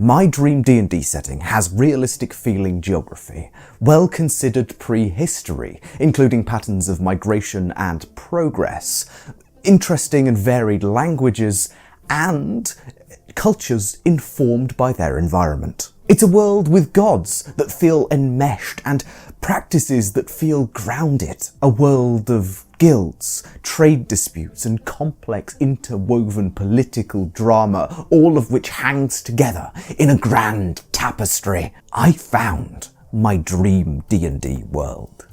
My dream D&D setting has realistic feeling geography, well-considered prehistory, including patterns of migration and progress, interesting and varied languages, and cultures informed by their environment. It's a world with gods that feel enmeshed and practices that feel grounded. A world of guilds, trade disputes, and complex interwoven political drama, all of which hangs together in a grand tapestry. I found my dream D&D world.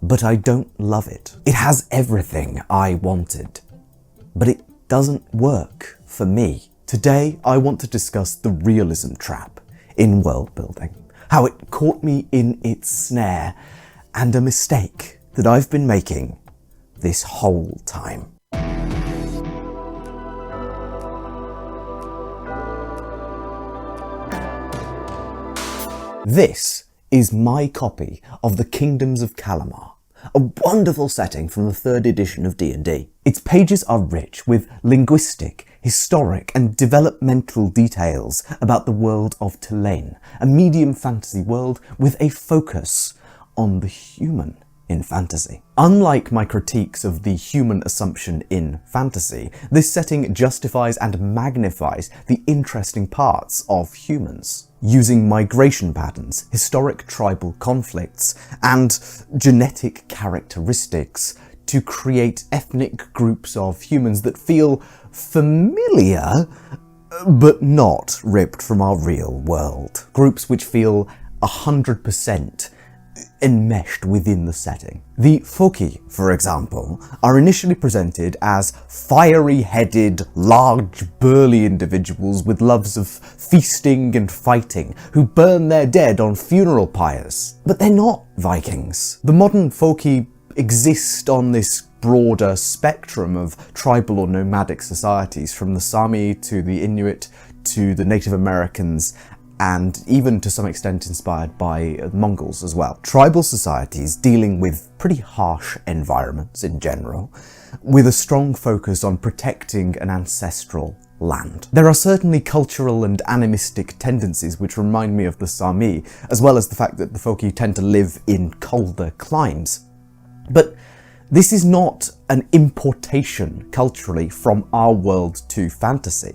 But I don't love it. It has everything I wanted, but it doesn't work for me. Today, I want to discuss the realism trap in world building, how it caught me in its snare, and a mistake that I've been making this whole time. This is my copy of the Kingdoms of Kalamar, a wonderful setting from the 3rd edition of D&D. Its pages are rich with linguistic, historic and developmental details about the world of Tulane, a medium fantasy world with a focus on the human in fantasy. Unlike my critiques of the human assumption in fantasy, this setting justifies and magnifies the interesting parts of humans, using migration patterns, historic tribal conflicts, and genetic characteristics to create ethnic groups of humans that feel familiar, but not ripped from our real world. Groups which feel 100% enmeshed within the setting. The Foki, for example, are initially presented as fiery-headed, large, burly individuals with loves of feasting and fighting, who burn their dead on funeral pyres. But they're not Vikings. The modern Foki exist on this broader spectrum of tribal or nomadic societies, from the Sami to the Inuit to the Native Americans, and even to some extent inspired by Mongols as well. Tribal societies dealing with pretty harsh environments in general, with a strong focus on protecting an ancestral land. There are certainly cultural and animistic tendencies which remind me of the Sami, as well as the fact that the Foki tend to live in colder climes. But this is not an importation culturally from our world to fantasy.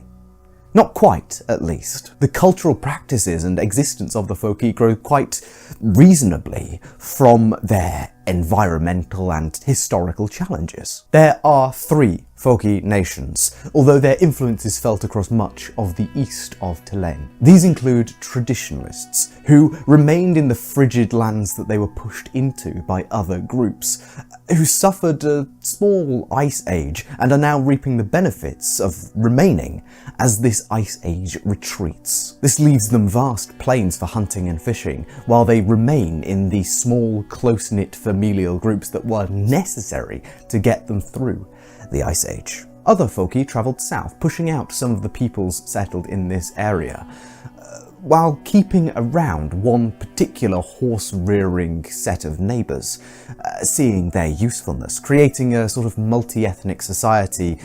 Not quite, at least. The cultural practices and existence of the Foki grow quite reasonably from their environmental and historical challenges. There are 3 Foki nations, although their influence is felt across much of the east of Tulane. These include traditionalists, who remained in the frigid lands that they were pushed into by other groups, who suffered a small ice age and are now reaping the benefits of remaining as this ice age retreats. This leaves them vast plains for hunting and fishing, while they remain in the small, close-knit familial groups that were necessary to get them through the Ice Age. Other Foki travelled south, pushing out some of the peoples settled in this area, while keeping around one particular horse-rearing set of neighbours, seeing their usefulness, creating a sort of multi-ethnic society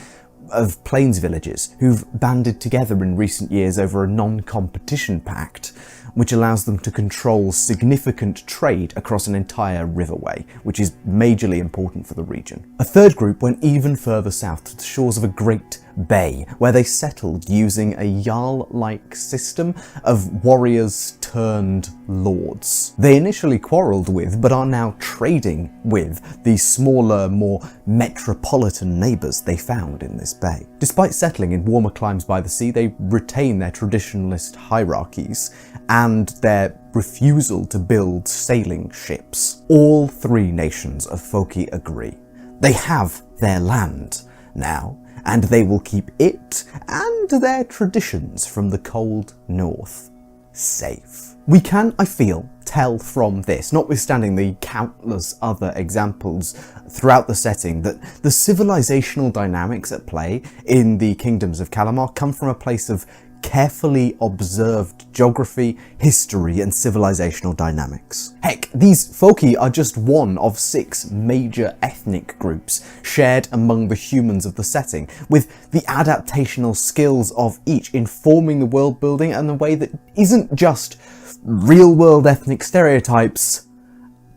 of plains villages who've banded together in recent years over a non-competition pact, which allows them to control significant trade across an entire riverway, which is majorly important for the region. A third group went even further south to the shores of a great bay, where they settled using a Jarl-like system of warriors turned lords. They initially quarrelled with, but are now trading with, the smaller, more metropolitan neighbours they found in this bay. Despite settling in warmer climes by the sea, they retain their traditionalist hierarchies and their refusal to build sailing ships. All 3 nations of Foki agree. They have their land now, and they will keep it and their traditions from the cold north safe. We can, I feel, tell from this, notwithstanding the countless other examples throughout the setting, that the civilizational dynamics at play in the Kingdoms of Kalamar come from a place of carefully observed geography, history, and civilizational dynamics. Heck, these folki are just one of 6 major ethnic groups shared among the humans of the setting, with the adaptational skills of each informing the world building in a way that isn't just real-world ethnic stereotypes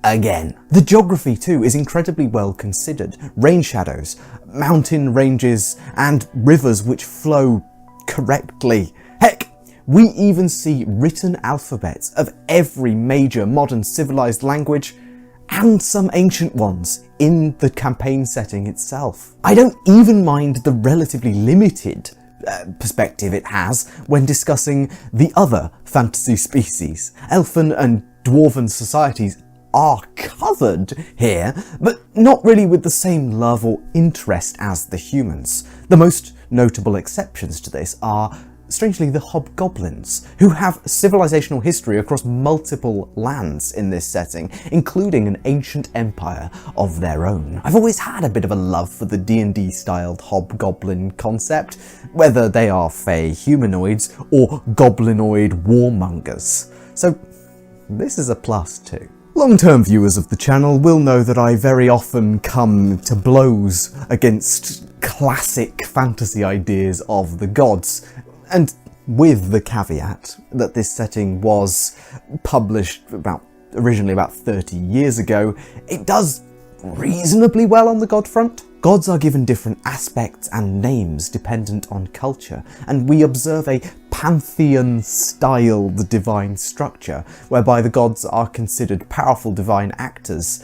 again. The geography too is incredibly well considered. Rain shadows, mountain ranges, and rivers which flow correctly. Heck, we even see written alphabets of every major modern civilized language and some ancient ones in the campaign setting itself. I don't even mind the relatively limited perspective it has when discussing the other fantasy species. Elfin and dwarven societies are covered here, but not really with the same love or interest as the humans. The most notable exceptions to this are, strangely, the hobgoblins, who have civilizational history across multiple lands in this setting, including an ancient empire of their own. I've always had a bit of a love for the D&D styled hobgoblin concept, whether they are fey humanoids or goblinoid warmongers. So this is a plus too. Long-term viewers of the channel will know that I very often come to blows against classic fantasy ideas of the gods, and with the caveat that this setting was published originally about 30 years ago, it does reasonably well on the god front. Gods are given different aspects and names dependent on culture, and we observe a pantheon-styled divine structure, whereby the gods are considered powerful divine actors,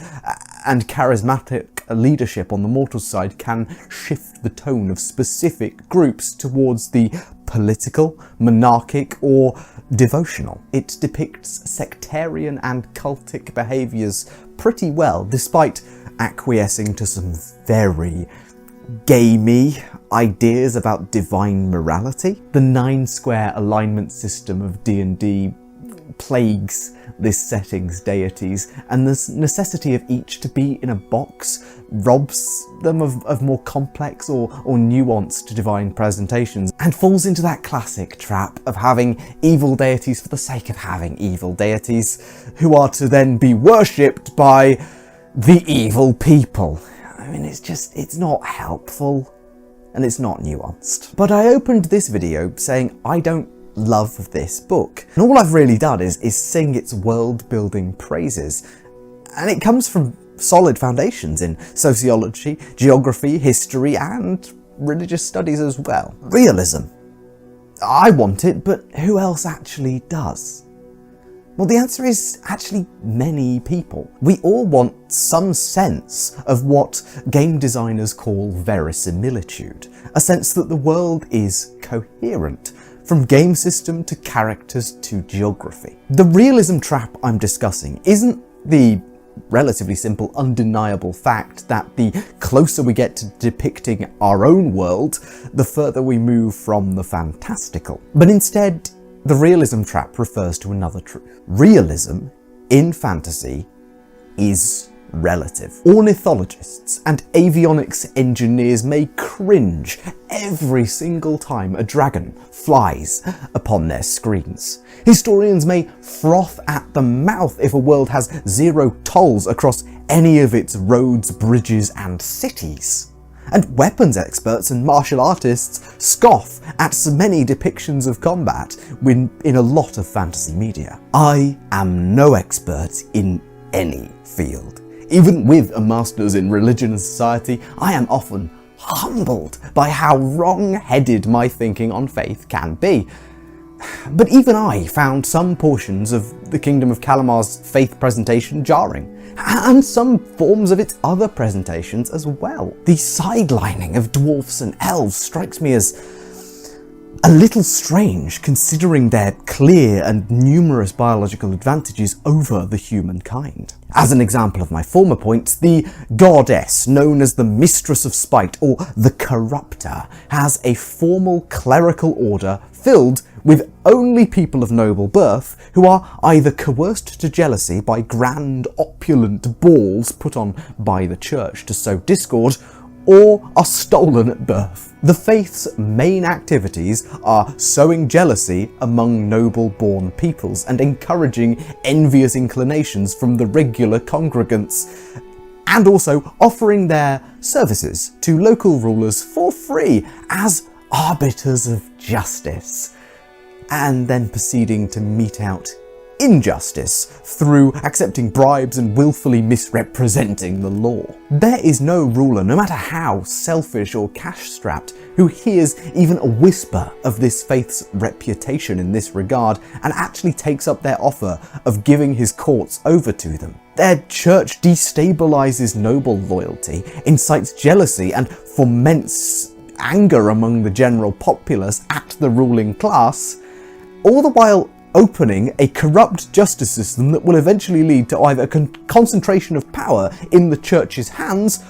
and charismatic leadership on the mortal side can shift the tone of specific groups towards the political, monarchic, or devotional. It depicts sectarian and cultic behaviours pretty well, despite acquiescing to some very gamey ideas about divine morality. The 9-square alignment system of D&D plagues this setting's deities, and the necessity of each to be in a box robs them of more complex or nuanced divine presentations, and falls into that classic trap of having evil deities for the sake of having evil deities, who are to then be worshipped by the evil people. I mean, it's not helpful, and it's not nuanced. But I opened this video saying I don't love this book, and all I've really done is sing its world-building praises, and it comes from solid foundations in sociology, geography, history, and religious studies as well. Realism. I want it, but who else actually does? Well, the answer is actually many people. We all want some sense of what game designers call verisimilitude, a sense that the world is coherent, from game system to characters to geography. The realism trap I'm discussing isn't the relatively simple, undeniable fact that the closer we get to depicting our own world, the further we move from the fantastical. But instead, the realism trap refers to another truth. Realism in fantasy is relative. Ornithologists and avionics engineers may cringe every single time a dragon flies upon their screens. Historians may froth at the mouth if a world has 0 tolls across any of its roads, bridges, and cities. And weapons experts and martial artists scoff at so many depictions of combat in a lot of fantasy media. I am no expert in any field. Even with a master's in religion and society, I am often humbled by how wrong-headed my thinking on faith can be. But even I found some portions of the Kingdom of Calamar's faith presentation jarring, and some forms of its other presentations as well. The sidelining of dwarfs and elves strikes me as a little strange, considering their clear and numerous biological advantages over the humankind. As an example of my former points, the goddess known as the Mistress of Spite, or the Corrupter, has a formal clerical order filled with only people of noble birth who are either coerced to jealousy by grand opulent balls put on by the church to sow discord, or are stolen at birth. The faith's main activities are sowing jealousy among noble-born peoples and encouraging envious inclinations from the regular congregants, and also offering their services to local rulers for free as arbiters of justice, and then proceeding to mete out injustice through accepting bribes and willfully misrepresenting the law. There is no ruler, no matter how selfish or cash-strapped, who hears even a whisper of this faith's reputation in this regard and actually takes up their offer of giving his courts over to them. Their church destabilizes noble loyalty, incites jealousy, and foments anger among the general populace at the ruling class, all the while opening a corrupt justice system that will eventually lead to either a concentration of power in the church's hands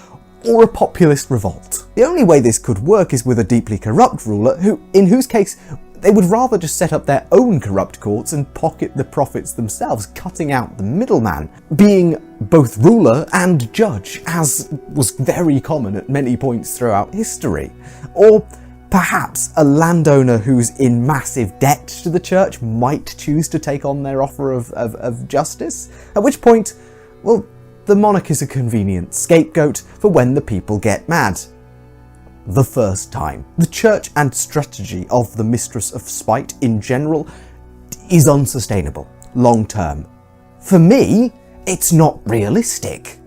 or a populist revolt. The only way this could work is with a deeply corrupt ruler in whose case they would rather just set up their own corrupt courts and pocket the profits themselves, cutting out the middleman, being both ruler and judge, as was very common at many points throughout history. Or perhaps a landowner who's in massive debt to the church might choose to take on their offer of justice, at which point, well, the monarch is a convenient scapegoat for when the people get mad. The first time. The church and strategy of the Mistress of Spite in general is unsustainable, long term. For me, it's not realistic.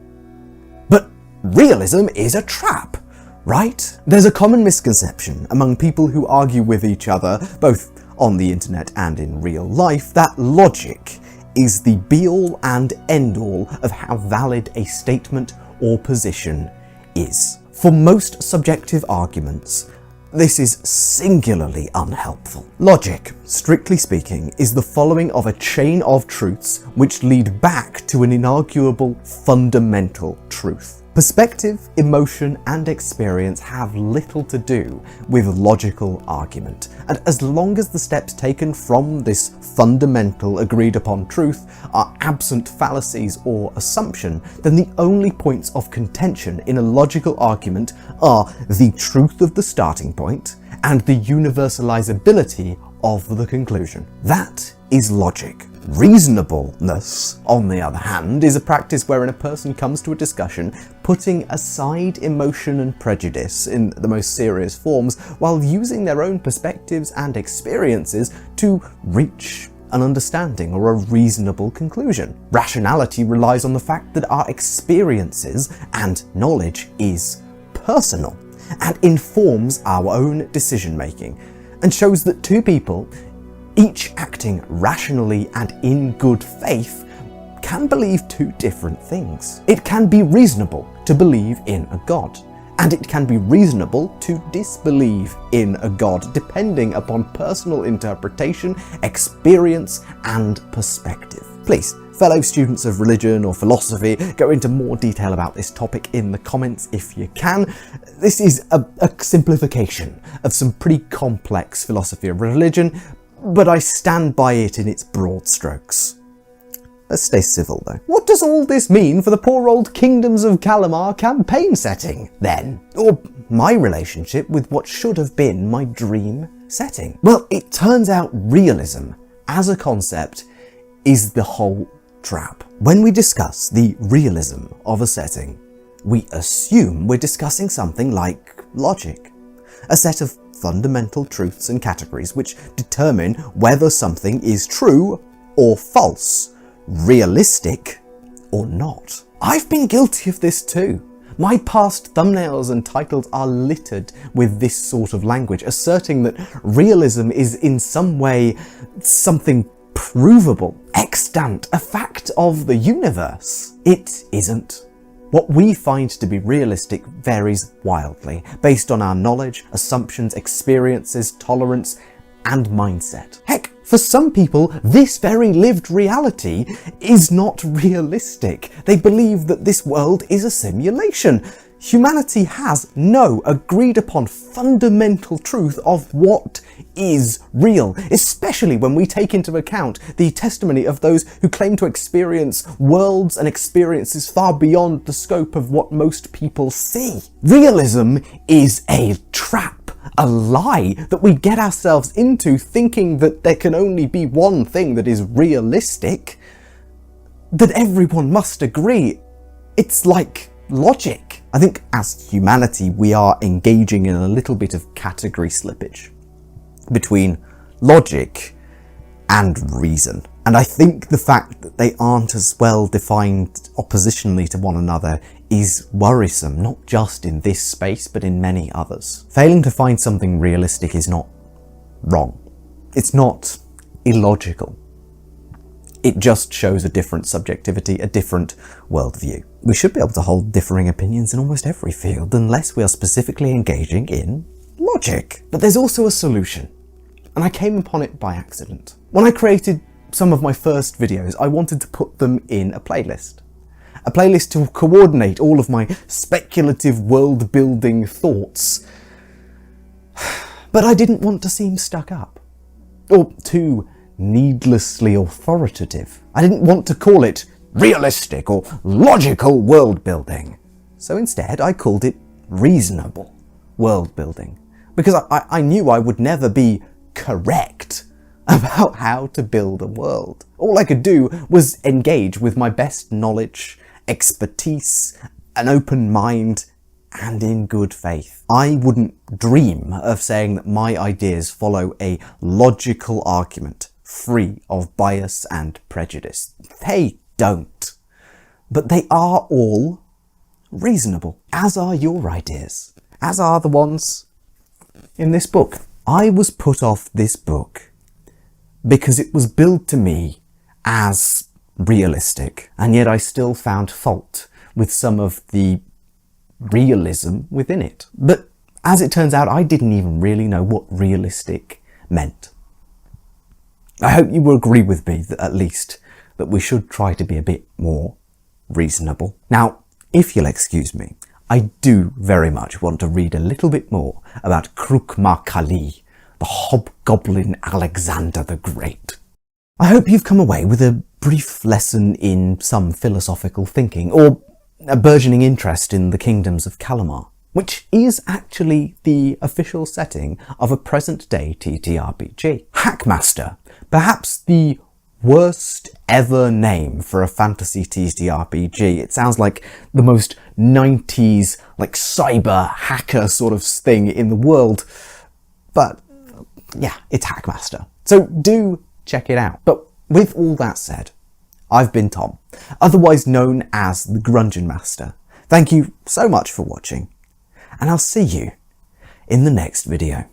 But realism is a trap, right? There's a common misconception among people who argue with each other, both on the internet and in real life, that logic is the be-all and end-all of how valid a statement or position is. For most subjective arguments, this is singularly unhelpful. Logic, strictly speaking, is the following of a chain of truths which lead back to an inarguable fundamental truth. Perspective, emotion, and experience have little to do with logical argument, and as long as the steps taken from this fundamental agreed-upon truth are absent fallacies or assumption, then the only points of contention in a logical argument are the truth of the starting point and the universalizability of the conclusion. That is logic. Reasonableness, on the other hand, is a practice wherein a person comes to a discussion putting aside emotion and prejudice in the most serious forms while using their own perspectives and experiences to reach an understanding or a reasonable conclusion. Rationality relies on the fact that our experiences and knowledge is personal and informs our own decision-making, and shows that two people, each acting rationally and in good faith, can believe two different things. It can be reasonable to believe in a god, and it can be reasonable to disbelieve in a god, depending upon personal interpretation, experience, and perspective. Please, fellow students of religion or philosophy, go into more detail about this topic in the comments if you can. This is a simplification of some pretty complex philosophy of religion, but I stand by it in its broad strokes. Let's stay civil though. What does all this mean for the poor old Kingdoms of Calamar campaign setting, then? Or my relationship with what should have been my dream setting? Well, it turns out realism, as a concept, is the whole trap. When we discuss the realism of a setting, we assume we're discussing something like logic, a set of fundamental truths and categories which determine whether something is true or false, realistic or not. I've been guilty of this too. My past thumbnails and titles are littered with this sort of language, asserting that realism is in some way something provable, extant, a fact of the universe. It isn't. What we find to be realistic varies wildly, based on our knowledge, assumptions, experiences, tolerance, and mindset. Heck, for some people, this very lived reality is not realistic. They believe that this world is a simulation. humanity has no agreed upon fundamental truth of what is real, especially when we take into account the testimony of those who claim to experience worlds and experiences far beyond the scope of what most people see. Realism is a trap, a lie that we get ourselves into, thinking that there can only be one thing that is realistic, that everyone must agree. It's like logic. I think as humanity we are engaging in a little bit of category slippage between logic and reason. And I think the fact that they aren't as well defined oppositionally to one another is worrisome, not just in this space, but in many others. Failing to find something realistic is not wrong. It's not illogical. It just shows a different subjectivity, a different worldview. We should be able to hold differing opinions in almost every field, unless we are specifically engaging in logic. But there's also a solution, and I came upon it by accident. When I created some of my first videos, I wanted to put them in a playlist to coordinate all of my speculative world-building thoughts. But I didn't want to seem stuck up, or too needlessly authoritative. I didn't want to call it realistic or logical world building. So instead I called it reasonable world building, because I knew I would never be correct about how to build a world. All I could do was engage with my best knowledge, expertise, an open mind, and in good faith. I wouldn't dream of saying that my ideas follow a logical argument free of bias and prejudice. They don't. But they are all reasonable, as are your ideas, as are the ones in this book. I was put off this book because it was billed to me as realistic, and yet I still found fault with some of the realism within it. But as it turns out, I didn't even really know what realistic meant. I hope you will agree with me that at least that we should try to be a bit more reasonable. Now, if you'll excuse me, I do very much want to read a little bit more about Kruk-ma-Kali, the hobgoblin Alexander the Great. I hope you've come away with a brief lesson in some philosophical thinking, or a burgeoning interest in the kingdoms of Kalamar, which is actually the official setting of a present-day TTRPG. Hackmaster, perhaps the worst ever name for a fantasy TTRPG. It sounds like the most 90s, like cyber hacker sort of thing in the world. But yeah, it's Hackmaster. So do check it out. But with all that said, I've been Tom, otherwise known as the Grungeon Master. Thank you so much for watching, and I'll see you in the next video.